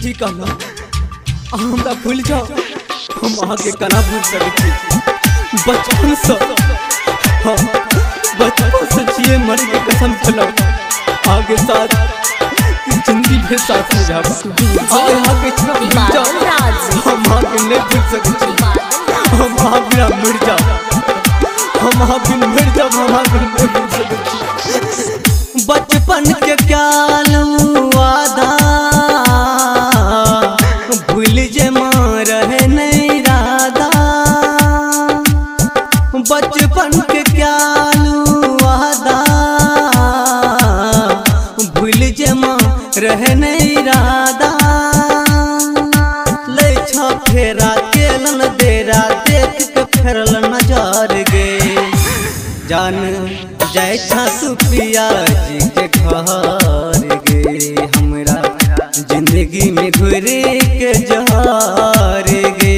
ठीक है ना हमरा भूल जाओ हम आगे कना भूल सके बचपन से बचपन से जिए मर के कसम खिलाओ आगे साथ जिंदगी भर साथ में जाओ आगे भूल जाओ हम आगे नहीं भूल सके हम आगे मर जाओ हम आगे मर जाओ हम आगे नहीं भूल सके बचपन के प्यार वादा भूल जे रहे नहीं राधा बचपन के प्यार वादा भूल जे रहे नहीं राधा ले छा फेरा केलन देरा देख के फेरल नजर गे जान जय छा सुपिया जी के घर गे हमरा जिंदगी में घुरे के जहार गे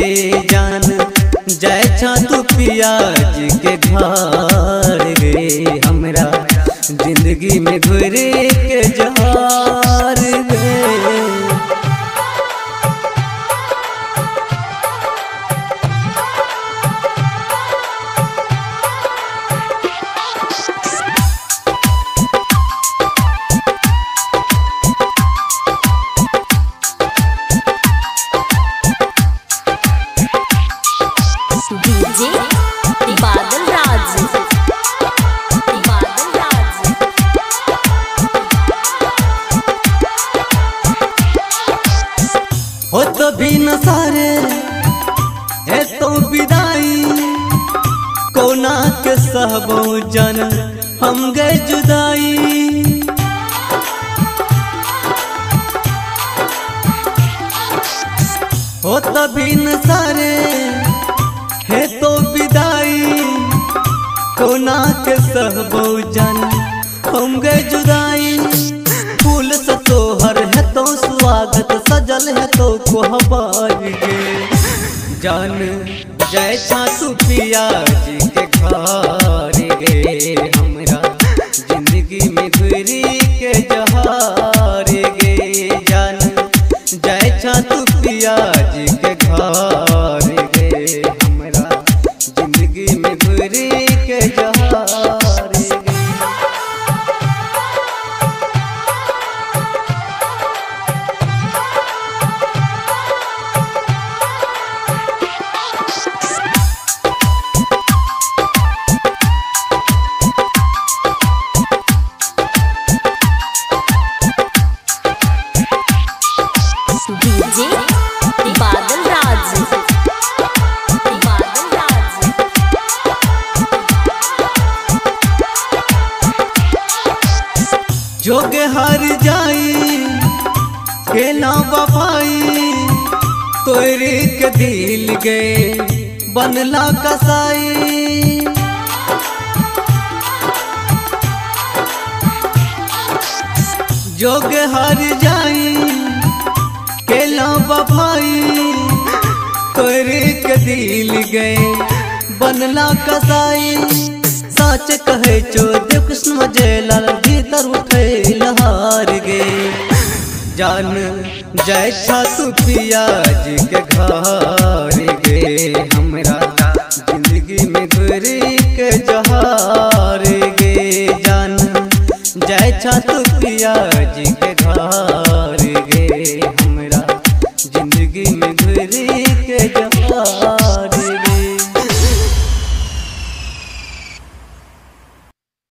जान जय छा तू पिया जी के घर गे हमरा जिंदगी में घुरे के जहार गे हो तो भी न सारे है तो विदाई कोना के सहबो जन हम गए जुदाई हो तो भी न सारे है तो विदाई कोना के सहबो जन हम गए जुदाई फूल से तोहर है तो स्वागत सजल है तो कोहबर गे जान जय छा सुपिया जी के घर गे हमरा जिंदगी में घुरी के जहार गे जान जय छा सुपिया जी के घर गे हमरा जिंदगी में घुरी के जहार गे जोग हार जाई के ना वफाई तोरे के दिल गए बनला कसाई जोग हार जाई के ना वफाई तोरे के दिल गए बनला कसाई सच कहे चोदेव कृष्ण मजेलाल भीतर उठे लहार गे जान जय छा सुपिया जी के घर गे हमरा जिंदगी में घुरी के जहार गे जान जय छा सुपिया जी के घर